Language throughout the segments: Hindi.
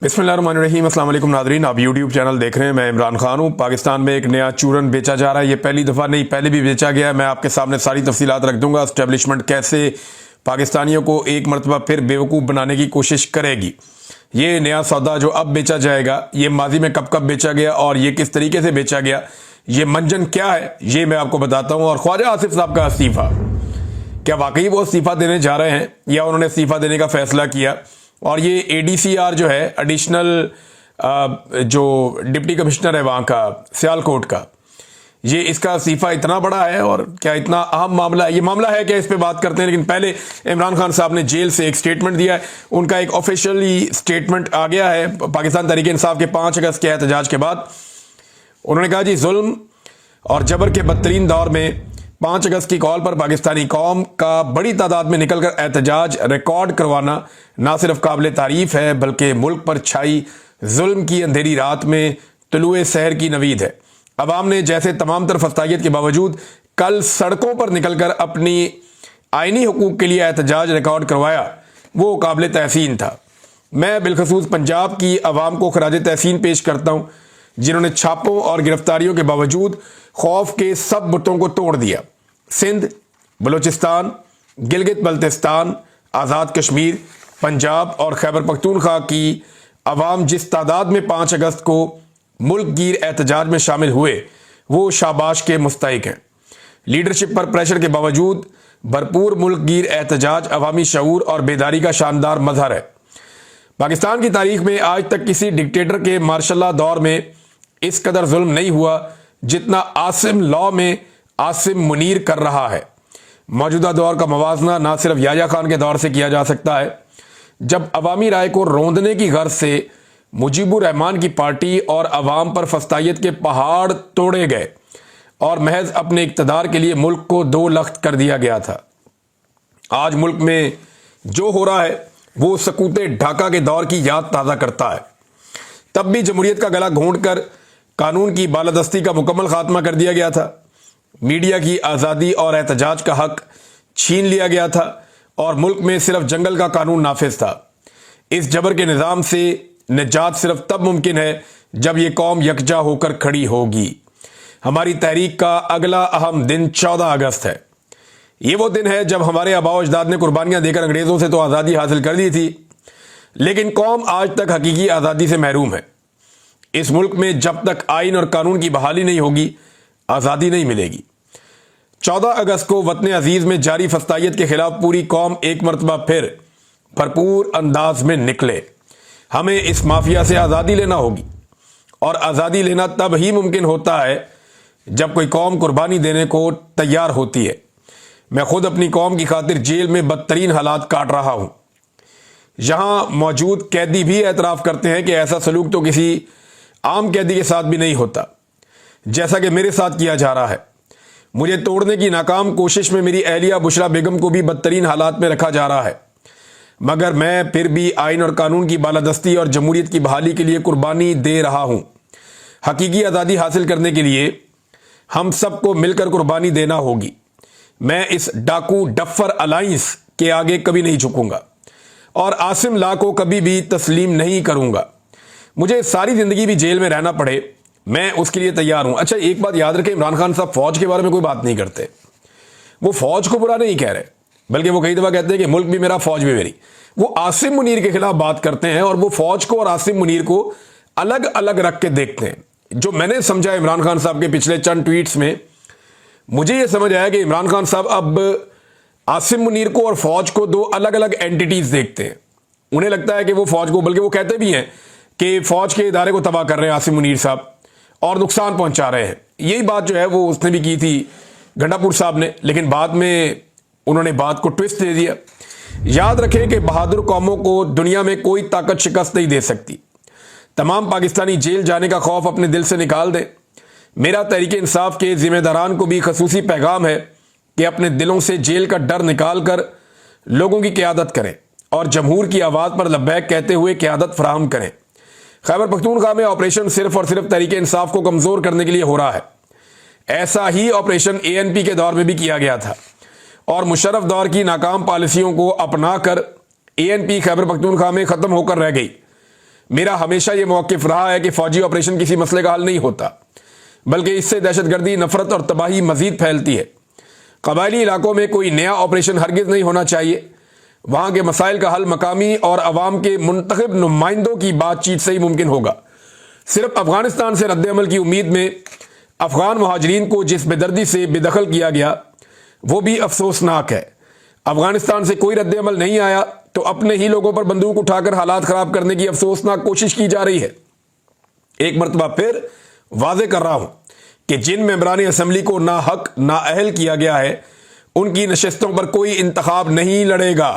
बिस्मिल्लाहिर्रहमानिर्रहीम। अस्सलाम वालेकुम नाज़रीन, आप यूट्यूब चैनल देख रहे हैं। मैं इमरान खान हूँ। पाकिस्तान में एक नया चूरन बेचा जा रहा है। ये पहली दफ़ा नहीं, पहले भी बेचा गया है। मैं आपके सामने सारी तफसीलात रख दूंगा। एस्टेब्लिशमेंट कैसे पाकिस्तानियों को एक मरतबा फिर बेवकूफ़ बनाने की कोशिश करेगी। ये नया सौदा जो अब बेचा जाएगा, ये माजी में कब कब बेचा गया और ये किस तरीके से बेचा गया, ये मंजन क्या है, ये मैं आपको बताता हूँ। और ख्वाजा आसिफ साहब का इस्तीफ़ा, क्या वाकई वो इस्तीफ़ा देने जा रहे हैं या उन्होंने इस्तीफ़ा देने का फैसला किया? और ये एडीसीआर जो है, एडिशनल जो डिप्टी कमिश्नर है वहाँ का, सियालकोट का, ये इसका इस्तीफ़ा इतना बड़ा है और क्या इतना अहम मामला है? ये मामला है क्या, इस पे बात करते हैं। लेकिन पहले इमरान खान साहब ने जेल से एक स्टेटमेंट दिया है। उनका एक ऑफिशियली स्टेटमेंट आ गया है पाकिस्तान तहरीक इंसाफ के 5 अगस्त के एहतजाज के बाद। उन्होंने कहा जी, जुल्म और जबर के बदतरीन दौर में 5 अगस्त की कॉल पर पाकिस्तानी कौम का बड़ी तादाद में निकलकर एहतजाज रिकॉर्ड करवाना ना सिर्फ काबिल तारीफ है, बल्कि मुल्क पर छाई जुल्म की अंधेरी रात में तुलुए सहर की नवीद है। अवाम ने जैसे तमाम तर फस्तायत के बावजूद कल सड़कों पर निकलकर अपनी आइनी हुकूक के लिए एहतजाज रिकॉर्ड करवाया, वो काबिल तहसीन था। मैं बिलखसूस पंजाब की अवाम को खराज तहसीन पेश करता हूँ, जिन्होंने छापों और गिरफ्तारियों के बावजूद खौफ के सब बुतों को तोड़ दिया। सिंध, बलूचिस्तान, गिलगित बल्तिस्तान, आज़ाद कश्मीर, पंजाब और खैबर पख्तूनख्वा की अवाम जिस तादाद में 5 अगस्त को मुल्क गिर एहतजाज में शामिल हुए, वो शाबाश के मुस्तहिक हैं। लीडरशिप पर प्रेशर के बावजूद भरपूर मुल्क गिर एहतजाज अवामी शऊर और बेदारी का शानदार मजहर है। पाकिस्तान की तारीख में आज तक किसी डिक्टेटर के मार्शल दौर में इस कदर जुल्म नहीं हुआ जितना आसिम लॉ में आसिम मुनीर कर रहा है। मौजूदा दौर का मवाजना ना सिर्फ याया खान के दौर से किया जा सकता है, जब अवामी राय को रौंदने की गर्ज से मुजीबुर रहमान की पार्टी और अवाम पर फस्तायत के पहाड़ तोड़े गए और महज अपने इक्तदार के लिए मुल्क को 2 लख्त कर दिया गया था। आज मुल्क में जो हो रहा है वो सकूते ढाका के दौर की याद ताज़ा करता है। तब भी जमहूरियत का गला घोंटकर कानून की बालादस्ती का मुकम्मल खात्मा कर दिया गया था। मीडिया की आज़ादी और एहतजाज का हक छीन लिया गया था और मुल्क में सिर्फ जंगल का कानून नाफिज था। इस जबर के निज़ाम से निजात सिर्फ तब मुमकिन है जब ये कौम यकजा होकर खड़ी होगी। हमारी तहरीक का अगला अहम दिन 14 अगस्त है। ये वो दिन है जब हमारे आबाओ अजदाद ने कुर्बानियां देकर अंग्रेज़ों से तो आज़ादी हासिल कर दी थी, लेकिन कौम आज तक हकीकी आज़ादी से महरूम है। इस मुल्क में जब तक आइन और कानून की बहाली नहीं होगी, आज़ादी नहीं मिलेगी। 14 अगस्त को वतन अजीज में जारी फस्तायत के खिलाफ पूरी कौम एक मरतबा फिर भरपूर अंदाज में निकले। हमें इस माफिया से आज़ादी लेना होगी और आज़ादी लेना तब ही मुमकिन होता है जब कोई कौम कुर्बानी देने को तैयार होती है। मैं खुद अपनी कौम की खातिर जेल में बदतरीन हालात काट रहा हूं। यहां मौजूद कैदी भी एतराफ़ करते हैं कि ऐसा सलूक तो किसी आम कैदी के साथ भी नहीं होता जैसा कि मेरे साथ किया जा रहा है। मुझे तोड़ने की नाकाम कोशिश में मेरी अहलिया बुशरा बेगम को भी बदतरीन हालात में रखा जा रहा है, मगर मैं फिर भी आइन और कानून की बालादस्ती और जमहूरियत की बहाली के लिए कुर्बानी दे रहा हूं। हकीकी आज़ादी हासिल करने के लिए हम सबको मिलकर कुर्बानी देना होगी। मैं इस डाकू डफर अलाइंस के आगे कभी नहीं झुकूंगा और आसिम ला को कभी भी तस्लीम नहीं करूंगा। मुझे सारी जिंदगी भी जेल में रहना पड़े, मैं उसके लिए तैयार हूं। अच्छा, एक बात याद रखें, इमरान खान साहब फौज के बारे में कोई बात नहीं करते। वो फौज को बुरा नहीं कह रहे, बल्कि वो कई दफा कहते हैं कि मुल्क भी मेरा, फौज भी मेरी। वो आसिम मुनीर के खिलाफ बात करते हैं और वो फौज को और आसिम मुनीर को अलग अलग रख के देखते हैं। जो मैंने समझा इमरान खान साहब के पिछले चंद ट्वीट्स में, मुझे यह समझ आया कि इमरान खान साहब अब आसिम मुनीर को और फौज को 2 अलग अलग एंटिटीज देखते हैं। उन्हें लगता है कि वो फौज को, बल्कि वो कहते भी हैं कि फौज के इदारे को तबाह कर रहे हैं आसिम मुनीर साहब और नुकसान पहुंचा रहे हैं। यही बात जो है वो उसने भी की थी गंडापुर साहब ने, लेकिन बाद में उन्होंने बात को ट्विस्ट दे दिया। याद रखें कि बहादुर कौमों को दुनिया में कोई ताकत शिकस्त नहीं दे सकती। तमाम पाकिस्तानी जेल जाने का खौफ अपने दिल से निकाल दें। मेरा तहरीक इंसाफ के जिम्मेदारान को भी खसूसी पैगाम है कि अपने दिलों से जेल का डर निकाल कर लोगों की क़यादत करें और जमहूर की आवाज़ पर लब्बैक कहते हुए क़यादत फराहम करें। खैबर पख्तूनख्वा में ऑपरेशन सिर्फ और सिर्फ तहरीक इंसाफ को कमज़ोर करने के लिए हो रहा है। ऐसा ही ऑपरेशन ANP के दौर में भी किया गया था और मुशर्रफ दौर की नाकाम पॉलिसियों को अपना कर ANP खैबर पख्तूनख्वा में ख़त्म होकर रह गई। मेरा हमेशा यह मौक़िफ़ रहा है कि फौजी ऑपरेशन किसी मसले का हल नहीं होता, बल्कि इससे दहशतगर्दी, नफरत और तबाही मजीद फैलती है। कबायली इलाकों में कोई नया ऑपरेशन हरगिज़ नहीं होना चाहिए। वहाँ के मसाइल का हल मकामी और अवाम के मुंतखब नुमाइंदों की बातचीत से ही मुमकिन होगा। सिर्फ अफगानिस्तान से रद्द-ए-अमल की उम्मीद में अफगान महाजरीन को जिस बेदर्दी से बेदखल किया गया वो भी अफसोसनाक है। अफगानिस्तान से कोई रद्द-ए-अमल नहीं आया तो अपने ही लोगों पर बंदूक उठाकर हालात खराब करने की अफसोसनाक कोशिश की जा रही है। एक मरतबा फिर वाजे कर रहा हूं कि जिन मेंबरान असम्बली को ना हक ना अहल किया गया है, उनकी नशस्तों पर कोई इंतखाब नहीं लड़ेगा।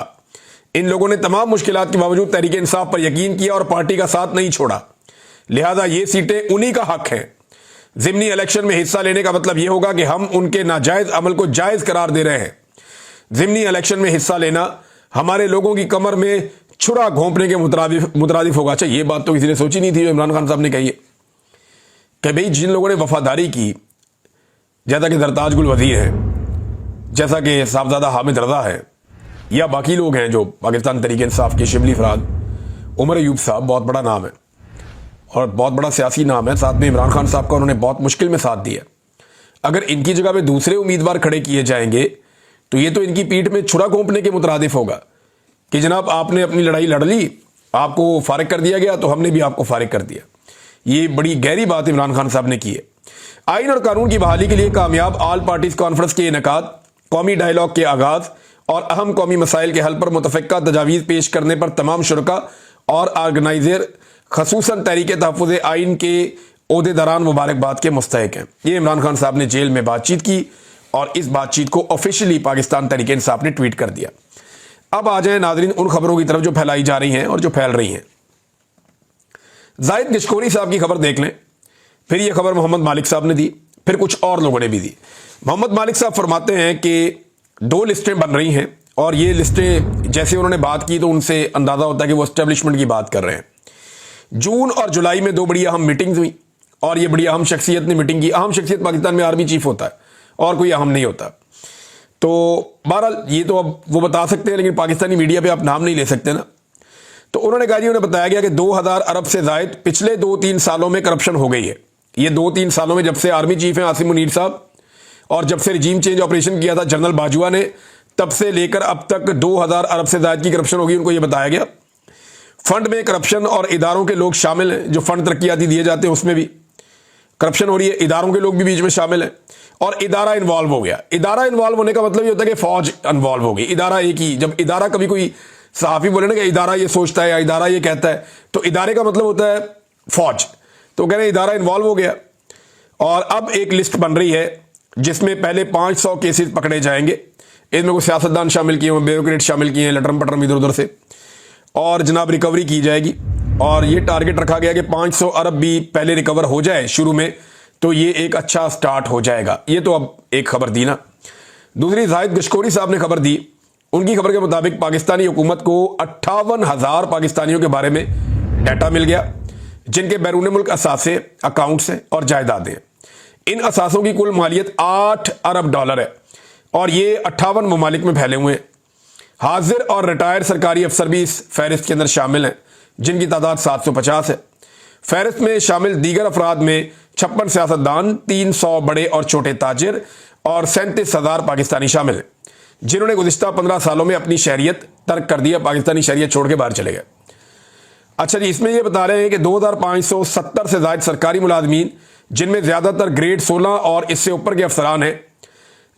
इन लोगों ने तमाम मुश्किलात के बावजूद तहरीक इंसाफ पर यकीन किया और पार्टी का साथ नहीं छोड़ा, लिहाजा ये सीटें उन्हीं का हक है। ज़िमनी इलेक्शन में हिस्सा लेने का मतलब यह होगा कि हम उनके नाजायज अमल को जायज करार दे रहे हैं। ज़िमनी इलेक्शन में हिस्सा लेना हमारे लोगों की कमर में छुरा घोंपने के मुतरादिफ होगा। अच्छा, ये बात तो किसी ने सोची नहीं थी, इमरान खान साहब ने कही है कि भाई जिन लोगों ने वफादारी की, जैसा कि सरताज गुल वजीर है, जैसा कि साहबजादा हामिद रजा है, या बाकी लोग हैं जो पाकिस्तान तहरीक इंसाफ के शिबली फराद, उमर अयूब साहब बहुत बड़ा नाम है और बहुत बड़ा सियासी नाम है, साथ में इमरान खान साहब का उन्होंने बहुत मुश्किल में साथ दिया। अगर इनकी जगह पे दूसरे उम्मीदवार खड़े किए जाएंगे तो ये तो इनकी पीठ में छुरा घोंपने के मुतरादिफ होगा कि जनाब आपने अपनी लड़ाई लड़ ली, आपको फारिग कर दिया गया तो हमने भी आपको फारिग कर दिया। ये बड़ी गहरी बात इमरान खान साहब ने की है। आइन और कानून की बहाली के लिए कामयाब ऑल पार्टीज कॉन्फ्रेंस के इनेकाद, कौमी डायलॉग के आगाज और अहम कौमी मसाइल के हल पर मुतफ़िक़ा तजावीज़ पेश करने पर तमाम शुरका और ऑर्गेनाइजर खसूसन तहरीक तहफ़्फ़ुज़ आइन के ओहदेदारान मुबारकबाद के मुस्तहिक हैं। ये इमरान खान साहब ने जेल में बातचीत की और इस बातचीत को ऑफिशियली पाकिस्तान तहरीक इंसाफ ने ट्वीट कर दिया। अब आ जाए नाज़रीन उन खबरों की तरफ जो फैलाई जा रही हैं और जो फैल रही हैं। जाहिद गिशकोरी साहब की खबर देख लें, फिर यह खबर मोहम्मद मालिक साहब ने दी, फिर कुछ और लोगों ने भी दी। मोहम्मद मालिक साहब फरमाते हैं कि 2 लिस्टें बन रही हैं और ये लिस्टें जैसे उन्होंने बात की तो उनसे अंदाज़ा होता है कि वो एस्टेब्लिशमेंट की बात कर रहे हैं। जून और जुलाई में 2 बड़ी अहम मीटिंग्स हुई और ये बड़ी अहम शख्सियत ने मीटिंग की। अहम शख्सियत पाकिस्तान में आर्मी चीफ होता है और कोई अहम नहीं होता। तो बहरहाल ये तो अब वो बता सकते हैं, लेकिन पाकिस्तानी मीडिया पे आप नाम नहीं ले सकते ना। तो उन्होंने कहा जी, उन्हें बताया गया कि 2000 अरब से ज़ायद पिछले 2-3 सालों में करप्शन हो गई है। ये 2-3 सालों में, जब से आर्मी चीफ हैं आसिम मुनीर साहब और जब से रिजीम चेंज ऑपरेशन किया था जनरल बाजवा ने, तब से लेकर अब तक 2000 अरब से ज़ायद की करप्शन होगी। उनको ये बताया गया। फंड में करप्शन और इदारों के लोग शामिल हैं, जो फंड तरक्याती दिए जाते हैं उसमें भी करप्शन हो रही है। इदारों के लोग भी बीच में शामिल हैं और इदारा इन्वॉल्व हो गया। इदारा इन्वॉल्व होने का मतलब ये होता है कि फौज इन्वॉल्व हो गई। इदारा एक ही, जब इदारा कभी कोई सहाफ़ी बोले ना कि इदारा ये सोचता है या इदारा ये कहता है, तो इदारे का मतलब होता है फौज। तो कह रहे हैं इदारा इन्वॉल्व हो गया और अब एक लिस्ट बन रही है जिसमें पहले 500 केसेस पकड़े जाएंगे। इनमें कुछ सियासतदान शामिल किए हैं, ब्यूरोक्रेट शामिल किए हैं, लटरम पटरम इधर उधर से, और जनाब रिकवरी की जाएगी। और ये टारगेट रखा गया कि 500 अरब भी पहले रिकवर हो जाए शुरू में, तो ये एक अच्छा स्टार्ट हो जाएगा। ये तो अब एक खबर दी ना। दूसरी, जाहिद गिशकोरी साहब ने खबर दी। उनकी खबर के मुताबिक पाकिस्तानी हुकूमत को 58,000 पाकिस्तानियों के बारे में डाटा मिल गया, जिनके बैरून मुल्क असासे, अकाउंट्स हैं और जायदादें। इन असासों की कुल मालियत 8 अरब डॉलर है और ये 58 ममालिक में फैले हुए हैं। हाजिर और रिटायर्ड सरकारी अफसर भी इस फहरिस्त के अंदर शामिल हैं, जिनकी तादाद 750 है। फहरिस्त में शामिल दीगर अफराद में 56 सियासतदान, 300 बड़े और छोटे ताजिर और 37,000 पाकिस्तानी शामिल हैं, जिन्होंने गुज़िश्ता 15 सालों में अपनी शहरियत तर्क कर दिया, पाकिस्तानी शहरियत छोड़ के बाहर चले गए। अच्छा जी, इसमें यह बता रहे हैं कि 2570 से ज़ायद सरकारी मुलाजमीन, जिनमें ज़्यादातर ग्रेड 16 और इससे ऊपर के अफसरान हैं,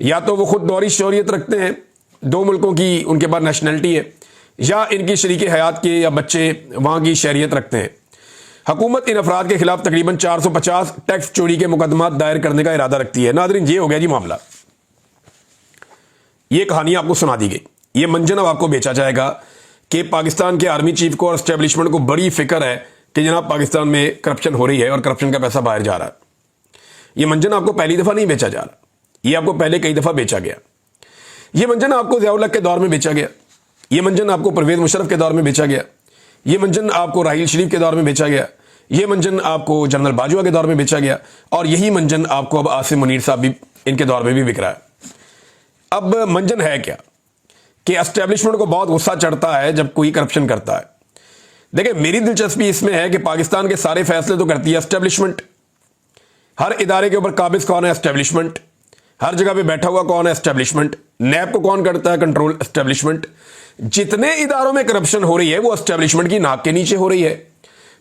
या तो वो खुद दौरी शौरियत रखते हैं, 2 मुल्कों की उनके पास नेशनलिटी है, या इनकी शरीके हयात के या बच्चे वहाँ की शहरियत रखते हैं। हुकूमत इन अफराद के खिलाफ तकरीबन 450 टैक्स चोरी के मुकदमा दायर करने का इरादा रखती है। नाज़रीन, ये हो गया जी मामला। ये कहानी आपको सुना दी गई। ये मंजन अब आपको बेचा जाएगा कि पाकिस्तान के आर्मी चीफ को और एस्टेब्लिशमेंट को बड़ी फिक्र है कि जनाब पाकिस्तान में करप्शन हो रही है और करप्शन का पैसा बाहर जा रहा है। ये मंजन आपको पहली दफ़ा नहीं बेचा जा रहा, ये आपको पहले कई दफ़ा बेचा गया। ये मंजन आपको ज़ियाउल हक के दौर में बेचा गया, ये मंजन आपको परवेज़ मुशर्रफ के दौर में बेचा गया, ये मंजन आपको राहील शरीफ के दौर में बेचा गया, ये मंजन आपको जनरल बाजवा के दौर में बेचा गया, और यही मंजन आपको अब आसिम मुनीर साहब भी इनके दौर में भी बिक रहा है। अब मंजन है क्या कि एस्टेब्लिशमेंट को बहुत गुस्सा चढ़ता है जब कोई करप्शन करता है। देखिए, मेरी दिलचस्पी इसमें है कि पाकिस्तान के सारे फैसले तो करती है एस्टेब्लिशमेंट। हर इदारे के ऊपर काबिज कौन है? एस्टेब्लिशमेंट। हर जगह पे बैठा हुआ कौन है? एस्टेब्लिशमेंट। नैब को कौन करता है कंट्रोल? एस्टेब्लिशमेंट। जितने इदारों में करप्शन हो रही है वो एस्टेब्लिशमेंट की नाक के नीचे हो रही है।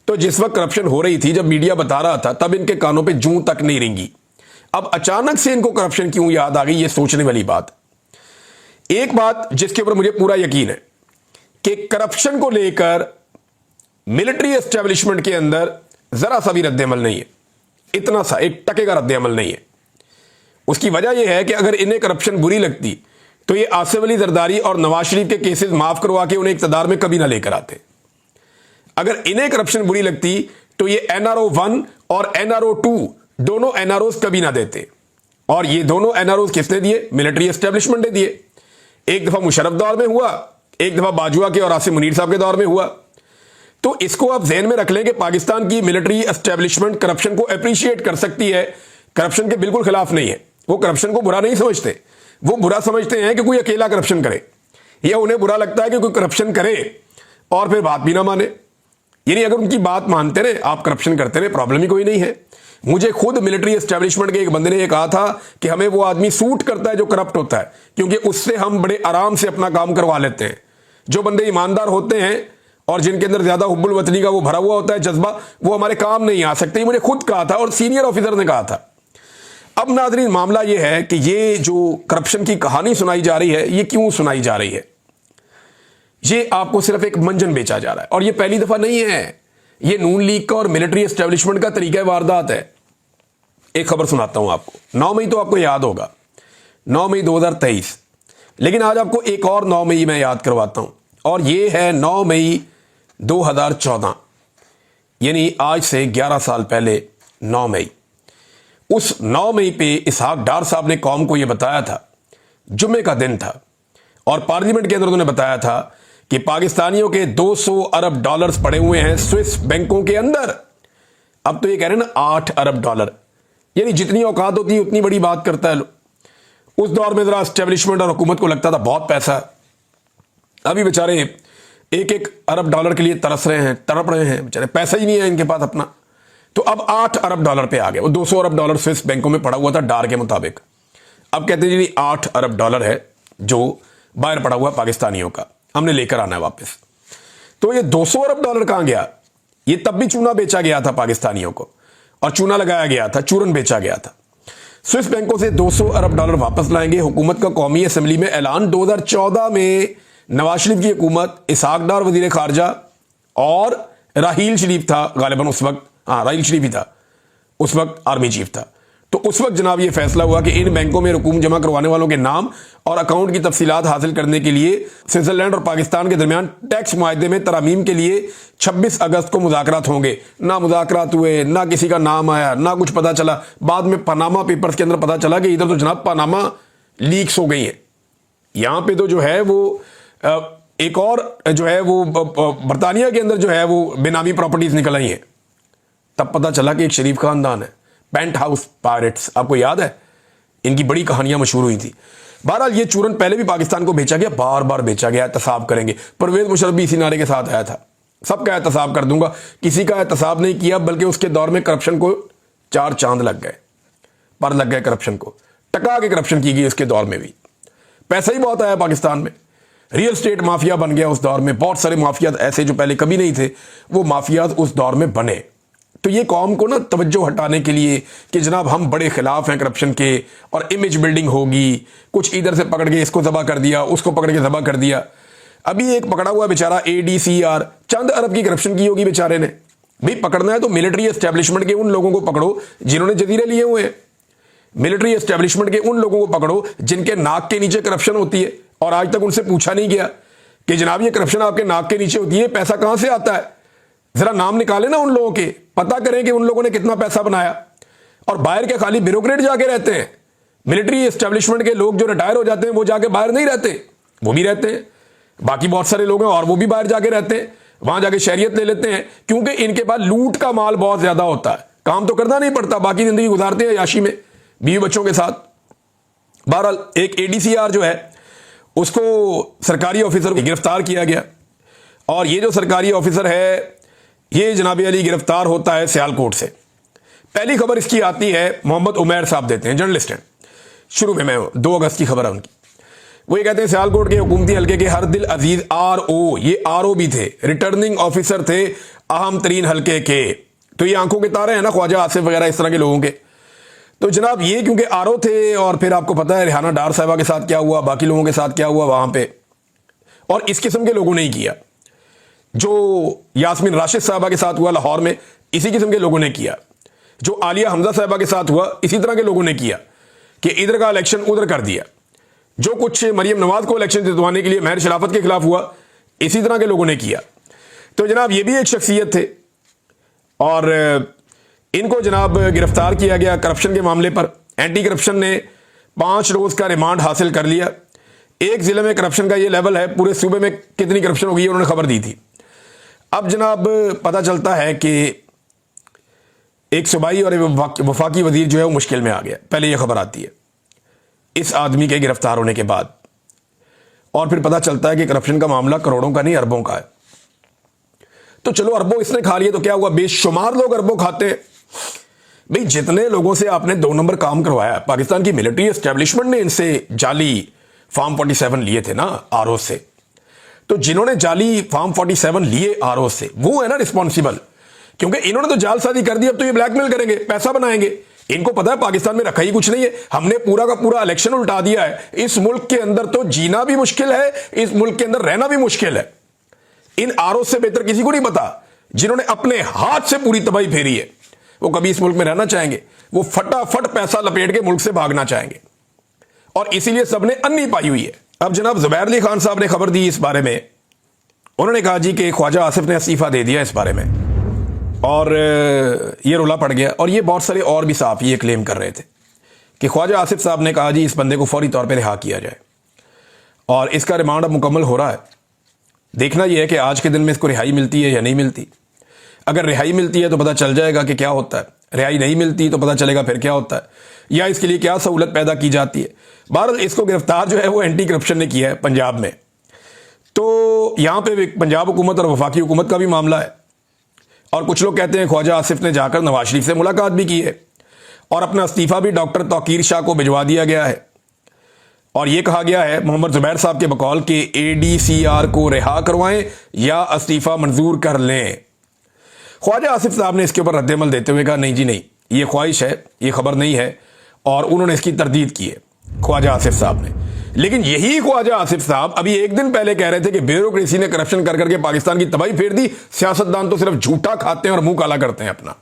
तो जिस वक्त करप्शन हो रही थी, जब मीडिया बता रहा था, तब इनके कानों पे जूं तक नहीं रेंगी। अब अचानक से इनको करप्शन क्यों याद आ गई, ये सोचने वाली बात। एक बात जिसके ऊपर मुझे पूरा यकीन है कि करप्शन को लेकर मिलिट्री एस्टेब्लिशमेंट के अंदर जरा सा भी रद्द-ए-अमल नहीं है, इतना सा एक टके का रद्द-ए-अमल नहीं है। उसकी वजह यह है कि अगर इन्हें करप्शन बुरी लगती तो ये आसिफ अली जरदारी और नवाज शरीफ के केसेस माफ करवा के उन्हें इक्तदार में कभी ना लेकर आते। अगर इन्हें करप्शन बुरी लगती तो ये NRO 1 और NRO 2 दोनों NROs कभी ना देते। और ये दोनों NROs किसने दिए? मिलिट्री एस्टेब्लिशमेंट ने दिए। एक दफा मुशर्रफ दौर में हुआ, एक दफा बाजवा के और आसिम मुनीर साहब के दौर में हुआ। तो इसको आप ज़हन में रख लें कि पाकिस्तान की मिलिट्री एस्टेब्लिशमेंट करप्शन को अप्रिशिएट कर सकती है, करप्शन के बिल्कुल खिलाफ नहीं है। वो करप्शन को बुरा नहीं समझते, वो बुरा समझते हैं कि कोई अकेला करप्शन करे, या उन्हें बुरा लगता है कि कोई करप्शन करे और फिर बात भी ना माने। यानी अगर उनकी बात मानते रहे, आप करप्शन करते रहे, प्रॉब्लम ही कोई नहीं है। मुझे खुद मिलिट्री एस्टेब्लिशमेंट के एक बंदे ने यह कहा था कि हमें वो आदमी सूट करता है जो करप्ट होता है, क्योंकि उससे हम बड़े आराम से अपना काम करवा लेते हैं। जो बंदे ईमानदार होते हैं और जिनके अंदर ज्यादा हुब्बुल वतनी का वो भरा हुआ होता है जज्बा, वो हमारे काम नहीं आ सकते। मुझे खुद कहा था और सीनियर ऑफिसर ने कहा था। अब नाज़रीन, मामला यह है कि ये जो करप्शन की कहानी सुनाई जा रही है, ये क्यों सुनाई जा रही है? ये आपको सिर्फ एक मंजन बेचा जा रहा है, और ये पहली दफा नहीं है। ये नून लीग का और मिलिट्री एस्टेब्लिशमेंट का तरीका वारदात है। एक खबर सुनाता हूं आपको। 9 मई तो आपको याद होगा, 9 मई 2023। लेकिन आज आपको एक और 9 मई मैं याद करवाता हूं, और ये है 9 मई 2014, यानी आज से 11 साल पहले 9 मई। उस 9 मई पे इसहाक डार साहब ने कौम को यह बताया था, जुम्मे का दिन था, और पार्लियामेंट के अंदर उन्होंने बताया था कि पाकिस्तानियों के 200 अरब डॉलर्स पड़े हुए हैं स्विस बैंकों के अंदर। अब तो ये कह रहे हैं ना 8 अरब डॉलर, यानी जितनी औकात होती है उतनी बड़ी बात करता है लोग। उस दौर में जरा एस्टेब्लिशमेंट और हुकूमत को लगता था बहुत पैसा। अभी बेचारे 1-1 अरब डॉलर के लिए तरस रहे हैं, तड़प रहे हैं, बेचारे पैसा ही नहीं है इनके पास अपना। तो अब 8 अरब डॉलर पे आ गए। वो 200 अरब डॉलर स्विस बैंकों में पड़ा हुआ था डार के मुताबिक। अब कहते हैं जी 8 अरब डॉलर है जो बाहर पड़ा हुआ पाकिस्तानियों का, हमने लेकर आना है वापस। तो ये 200 अरब डॉलर कहां गया? ये तब भी चूना बेचा गया था पाकिस्तानियों को, और चूना लगाया गया था, चूरन बेचा गया था। स्विस बैंकों से 200 अरब डॉलर वापस लाएंगे। हुकूमत का कौमी असेंबली में ऐलान। 2014 में नवाज शरीफ की हुकूमत, इसहाक डार वजीर खारजा और राहील शरीफ था गालिबन उस वक्त, हाँ राहील शरीफ ही था उस वक्त, आर्मी चीफ था। तो उस वक्त जनाब ये फैसला हुआ कि इन बैंकों में रकूम जमा करवाने वालों के नाम और अकाउंट की तफसीलात हासिल करने के लिए स्विट्जरलैंड और पाकिस्तान के दरमियान टैक्स मुआहदे में तरामीम के लिए 26 अगस्त को मुज़ाकरात होंगे। ना मुज़ाकरात हुए, ना किसी का नाम आया, ना कुछ पता चला। बाद में पनामा पेपर्स के अंदर पता चला कि इधर तो जनाब पनामा लीक्स हो गई है। यहां पे तो जो है वो एक और जो है वो बरतानिया के अंदर जो है वो बेनामी प्रॉपर्टीज निकल आई हैं। तब पता चला कि एक शरीफ खानदान है, पेंट हाउस पायरेट्स, आपको याद है, इनकी बड़ी कहानियां मशहूर हुई थी। बहरहाल ये चूरन पहले भी पाकिस्तान को बेचा गया, बार बार बेचा गया। एहतसाब करेंगे, परवेज मुशर्रफ भी इसी नारे के साथ आया था, सबका एहतसाब कर दूंगा। किसी का एहतसाब नहीं किया, बल्कि उसके दौर में करप्शन को 4 चांद लग गए, पर लग गए करप्शन को, टका के करप्शन की गई। उसके दौर में भी पैसा ही बहुत आया पाकिस्तान में। रियल स्टेट माफिया बन गया उस दौर में। बहुत सारे माफियात ऐसे जो पहले कभी नहीं थे, वो माफियात उस दौर में बने। तो ये कौम को ना तवज्जो हटाने के लिए कि जनाब हम बड़े खिलाफ हैं करप्शन के और इमेज बिल्डिंग होगी, कुछ इधर से पकड़ के इसको जबा कर दिया, उसको पकड़ के जबा कर दिया। अभी एक पकड़ा हुआ बेचारा ADCR, चंद अरब की करप्शन की होगी बेचारे ने। भाई पकड़ना है तो मिलिट्री एस्टेब्लिशमेंट के उन लोगों को पकड़ो जिन्होंने जजीरे लिए हुए हैं। मिलिट्री एस्टेब्लिशमेंट के उन लोगों को पकड़ो जिनके नाक के नीचे करप्शन होती है, और आज तक उनसे पूछा नहीं गया कि जनाब ये करप्शन आपके नाक के नीचे होती है, पैसा कहां से आता है। जरा नाम निकाले ना उन लोगों के, पता करें कि उन लोगों ने कितना पैसा बनाया। और बाहर के खाली ब्यूरोक्रेट जाके रहते हैं। मिलिट्री एस्टेब्लिशमेंट के लोग जो रिटायर हो जाते हैं वो जाके बाहर नहीं रहते, वो भी रहते हैं। बाकी बहुत सारे लोग हैं और वो भी बाहर जाके रहते हैं, वहां जाके शहरियत ले लेते हैं, क्योंकि इनके पास लूट का माल बहुत ज्यादा होता है। काम तो करना नहीं पड़ता, बाकी जिंदगी गुजारते हैं याशी में बीवी बच्चों के साथ। बहरहाल एक ADCR जो है उसको सरकारी ऑफिसर को गिरफ्तार किया गया। और ये जो सरकारी ऑफिसर है ये जनाब अली गिरफ्तार होता है सियालकोट से। पहली खबर इसकी आती है, मोहम्मद उमैर साहब देते हैं, जर्नलिस्ट हैं। शुरू में मैं 2 अगस्त की खबर है उनकी। वो ये कहते हैं सियालकोट के हुकूमती हल्के के हरदिल अजीज RO, ये RO भी थे, रिटर्निंग ऑफिसर थे अहम तरीन हल्के के। तो ये आंखों के तारे हैं ना ख्वाजा आसिफ वगैरह इस तरह के लोगों के। तो जनाब ये क्योंकि RO थे और फिर आपको पता है रिहाना डार साहबा के साथ क्या हुआ, बाकी लोगों के साथ क्या हुआ वहां पे, और इस किस्म के लोगों ने ही किया। जो यास्मीन राशिद साहबा के साथ हुआ लाहौर में, इसी किस्म के लोगों ने किया। जो आलिया हमजा साहबा के साथ हुआ, इसी तरह के लोगों ने किया कि इधर का इलेक्शन उधर कर दिया। जो कुछ मरियम नवाज को इलेक्शन जितवाने के लिए महर शराफत के खिलाफ हुआ, इसी तरह के लोगों ने किया। तो जनाब ये भी एक शख्सियत थे और इनको जनाब गिरफ्तार किया गया करप्शन के मामले पर। एंटी करप्शन ने 5 रोज का रिमांड हासिल कर लिया। एक जिले में करप्शन का ये लेवल है, पूरे सूबे में कितनी करप्शन होगी उन्होंने खबर दी थी। अब जनाब पता चलता है कि एक सूबाई और वफाकी वजीर जो है वो मुश्किल में आ गया। पहले यह खबर आती है इस आदमी के गिरफ्तार होने के बाद, और फिर पता चलता है कि करप्शन का मामला करोड़ों का नहीं अरबों का है। तो चलो अरबों इसने खा लिए तो क्या हुआ, बेशुमार लोग अरबों खाते हैं। भाई जितने लोगों से आपने 2 नंबर काम करवाया, पाकिस्तान की मिलिट्री एस्टेब्लिशमेंट ने इनसे जाली फॉर्म 47 लिए थे ना RO से। तो जिन्होंने जाली फॉर्म 47 लिए RO से, वो है ना रिस्पॉन्सिबल, क्योंकि इन्होंने तो जालसाजी कर दी। अब तो ये ब्लैकमेल करेंगे, पैसा बनाएंगे। इनको पता है पाकिस्तान में रखा ही कुछ नहीं है, हमने पूरा का पूरा इलेक्शन उल्टा दिया है। इस मुल्क के अंदर तो जीना भी मुश्किल है, इस मुल्क के अंदर रहना भी मुश्किल है। इन RO से बेहतर किसी को नहीं पता, जिन्होंने अपने हाथ से पूरी तबाही फेरी है। वो कभी इस मुल्क में रहना चाहेंगे, वो फटाफट पैसा लपेट के मुल्क से भागना चाहेंगे, और इसीलिए सबने अन्नी पाई हुई है। अब जनाब जुबैर अली खान साहब ने खबर दी इस बारे में। उन्होंने कहा जी कि ख्वाजा आसिफ ने इस्तीफा दे दिया इस बारे में, और ये रोला पड़ गया। और ये बहुत सारे और भी साहब ये क्लेम कर रहे थे कि ख्वाजा आसिफ साहब ने कहा जी इस बंदे को फौरी तौर पे रिहा किया जाए, और इसका रिमांड अब मुकम्मल हो रहा है। देखना यह है कि आज के दिन में इसको रिहाई मिलती है या नहीं मिलती। अगर रिहाई मिलती है तो पता चल जाएगा कि क्या होता है, रिहाई नहीं मिलती तो पता चलेगा फिर क्या होता है, या इसके लिए क्या सहूलत पैदा की जाती है। बहरहाल इसको गिरफ्तार जो है वो एंटी करप्शन ने किया है पंजाब में। तो यहां पे पंजाब हुकूमत और वफाकी हुकूमत का भी मामला है। और कुछ लोग कहते हैं ख्वाजा आसिफ ने जाकर नवाज शरीफ से मुलाकात भी की है, और अपना इस्तीफा भी डॉक्टर तौकीर शाह को भिजवा दिया गया है। और यह कहा गया है मोहम्मद जुबैर साहब के बकौल के ADCR को रिहा करवाएं या इस्तीफा मंजूर कर लें। ख्वाजा आसिफ साहब ने इसके ऊपर रद्देमल देते हुए कहा नहीं जी नहीं, ये ख्वाहिश है, ये खबर नहीं है, और उन्होंने इसकी तरदीद की है ख्वाजा आसिफ साहब ने। लेकिन यही ख्वाजा आसिफ साहब अभी एक दिन पहले कह रहे थे कि ब्यूरोक्रेसी ने करप्शन कर करके पाकिस्तान की तबाही फेर दी, सियासतदान तो सिर्फ झूठा खाते हैं और मुंह काला करते हैं अपना।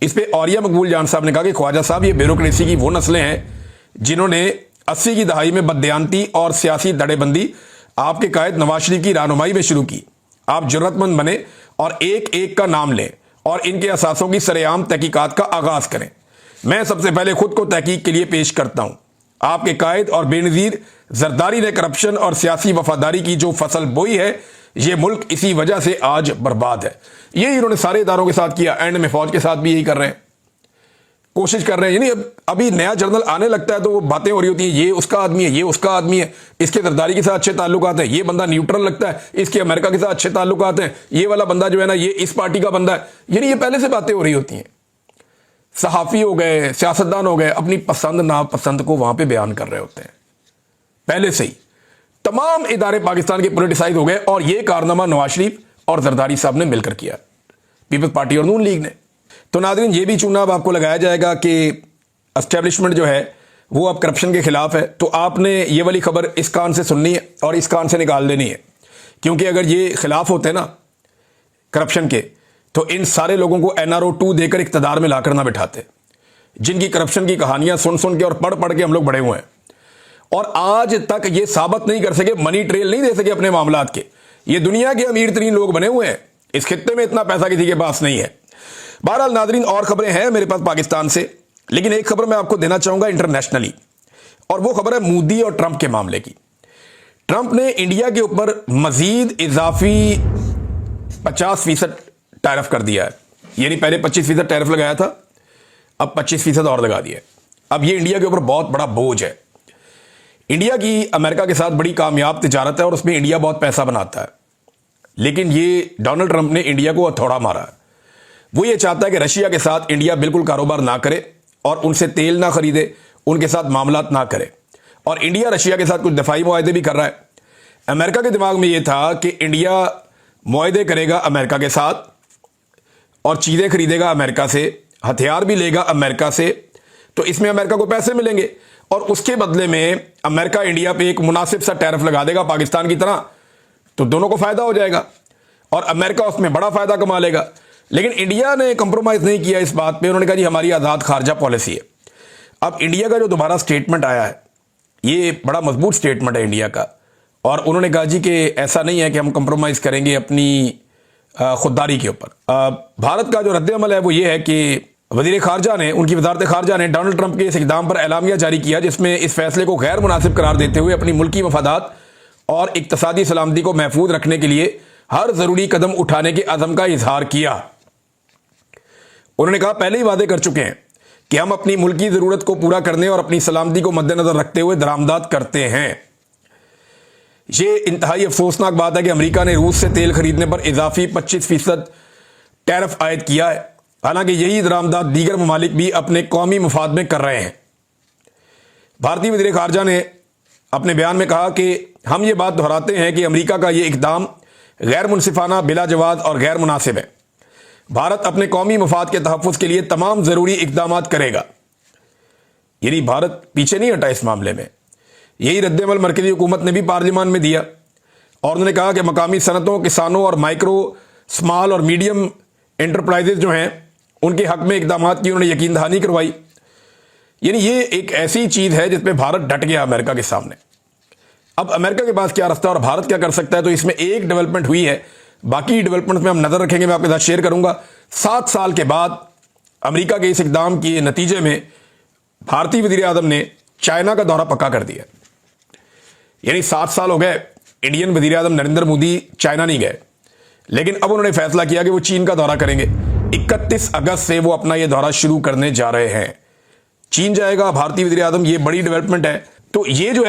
इस पे औरिया मकबूल जान साहब ने कहा कि ख्वाजा साहब ये ब्यूरोक्रेसी की वो नस्लें हैं जिन्होंने 80 की दहाई में बददियानती और सियासी दड़ेबंदी आपके कायद नवाज शरीफ की रहनुमाई में शुरू की। आप जरूरतमंद बने और एक एक का नाम लें और इनके असासों की सरेआम तहकीकात का आगाज करें। मैं सबसे पहले खुद को तहकीक के लिए पेश करता हूं। आपके कायद और बेनजीर जरदारी ने करप्शन और सियासी वफादारी की जो फसल बोई है, यह मुल्क इसी वजह से आज बर्बाद है। यही इन्होंने सारे इदारों के साथ किया, एंड में फौज के साथ भी यही कर रहे हैं, कोशिश कर रहे हैं। यानी अभी नया जर्नल आने लगता है तो वो बातें हो रही होती हैं, ये उसका आदमी है, ये उसका आदमी है, इसके जरदारी के साथ अच्छे ताल्लुकात हैं, ये बंदा न्यूट्रल लगता है, इसके अमेरिका के साथ अच्छे ताल्लुकात हैं, ये वाला बंदा जो है ना ये इस पार्टी का बंदा है। यानी ये पहले से बातें हो रही होती हैं। सहाफी हो गए, सियासतदान हो गए, अपनी पसंद नापसंद को वहां पे बयान कर रहे होते हैं पहले से ही। तमाम इदारे पाकिस्तान के पॉलिटिसाइज हो गए, और ये कारनामा नवाज शरीफ और जरदारी साहब ने मिलकर किया, पीपल्स पार्टी और नून लीग ने। तो नाज़रीन ये भी चुनाव अब आपको लगाया जाएगा कि एस्टेब्लिशमेंट जो है वो अब करप्शन के खिलाफ है। तो आपने ये वाली खबर इस कान से सुननी है और इस कान से निकाल देनी है, क्योंकि अगर ये खिलाफ होते ना करप्शन के तो इन सारे लोगों को NRO 2 देकर इक्तदार में लाकर ना बिठाते, जिनकी करप्शन की कहानियां सुन सुन के और पढ़ पढ़ के हम लोग बड़े हुए हैं, और आज तक ये साबित नहीं कर सके, मनी ट्रेल नहीं दे सके अपने मामलात के। ये दुनिया के अमीर तरीन लोग बने हुए हैं, इस खित्ते में इतना पैसा किसी के पास नहीं है। बहरहाल नाजरीन और खबरें हैं मेरे पास पाकिस्तान से, लेकिन एक खबर मैं आपको देना चाहूंगा इंटरनेशनली, और वो खबर है मोदी और ट्रंप के मामले की। ट्रंप ने इंडिया के ऊपर मजीद इजाफी 50% टैरिफ कर दिया है। यानी पहले 25% टैरिफ लगाया था, अब 25% और लगा दिया है। अब ये इंडिया के ऊपर बहुत बड़ा बोझ है। इंडिया की अमेरिका के साथ बड़ी कामयाब तिजारत है और उसमें इंडिया बहुत पैसा बनाता है। लेकिन ये डोनाल्ड ट्रंप ने इंडिया को हथौड़ा मारा। वो ये चाहता है कि रशिया के साथ इंडिया बिल्कुल कारोबार ना करे और उनसे तेल ना खरीदे, उनके साथ मामलात ना करे। और इंडिया रशिया के साथ कुछ दफाई मुआहदे भी कर रहा है। अमेरिका के दिमाग में ये था कि इंडिया मुआहदे करेगा अमेरिका के साथ और चीज़ें खरीदेगा अमेरिका से, हथियार भी लेगा अमेरिका से, तो इसमें अमेरिका को पैसे मिलेंगे और उसके बदले में अमेरिका इंडिया पे एक मुनासिब सा टैरिफ लगा देगा पाकिस्तान की तरह, तो दोनों को फायदा हो जाएगा और अमेरिका उसमें बड़ा फायदा कमा लेगा। लेकिन इंडिया ने कंप्रोमाइज़ नहीं किया इस बात पे। उन्होंने कहा जी हमारी आज़ाद खारजा पॉलिसी है। अब इंडिया का जो दोबारा स्टेटमेंट आया है ये बड़ा मजबूत स्टेटमेंट है इंडिया का, और उन्होंने कहा जी कि ऐसा नहीं है कि हम कंप्रोमाइज़ करेंगे अपनी खुददारी के ऊपर। भारत का जो रद्द-ए-अमल है वो ये है कि वज़ीर खारजा ने, उनकी वज़ारत खारजा ने डोनाल्ड ट्रंप के इस इक़दाम पर एलामिया जारी किया, जिसमें इस फैसले को गैर मुनासिब करार देते हुए अपनी मुल्की मफादात और इक़्तिसादी सलामती को महफूज रखने के लिए हर ज़रूरी कदम उठाने के अज़म का इजहार किया। उन्होंने कहा पहले ही वादे कर चुके हैं कि हम अपनी मुल्की ज़रूरत को पूरा करने और अपनी सलामती को मद्देनज़र रखते हुए दरामदात करते हैं। ये इंतहाई अफसोसनाक बात है कि अमेरिका ने रूस से तेल खरीदने पर इजाफी 25% टैरिफ आयद किया है, हालांकि यही दरामदात दीगर ममालिक भी अपने कौमी मफाद में कर रहे हैं। भारतीय वज़ीर खारजा ने अपने बयान में कहा कि हम ये बात दोहराते हैं कि अमेरिका का ये इक़दाम गैर मुनसिफाना, बिला जवाज़ और गैर मुनासिब है। भारत अपने कौमी मफाद के तहफ़्फ़ुज़ के लिए तमाम ज़रूरी इक़दामात करेगा। यानी भारत पीछे नहीं हटा इस मामले में। यही रद्द-ए-अमल मरकज़ी हुकूमत ने भी पार्लियामान में दिया और उन्होंने कहा कि मकामी सनतों, किसानों और माइक्रो, स्मॉल और मीडियम एंटरप्राइजेज जो हैं उनके हक़ में इक़दामात की उन्होंने यकीन दहानी करवाई। यानी ये एक ऐसी चीज़ है जिसमें भारत डट गया अमेरिका के सामने। अब अमेरिका के पास क्या रास्ता और भारत क्या कर सकता है, तो इसमें एक डेवलपमेंट हुई है, बाकी डेवलपमेंट में हम नज़र रखेंगे, मैं आपके साथ शेयर करूंगा। 7 साल के बाद अमेरिका के इस इक़दाम के नतीजे में भारतीय वज़ीर आज़म ने चाइना का दौरा पक्का कर दिया। यानी 7 साल हो गए इंडियन वज़ीर आज़म नरेंद्र मोदी चाइना नहीं गए, लेकिन अब उन्होंने फैसला किया कि वो चीन का दौरा करेंगे। 31 अगस्त से वो अपना ये दौरा शुरू करने जा रहे हैं। चीन जाएगा भारतीय वज़ीर आज़म, ये बड़ी डेवलपमेंट है। तो ये जो है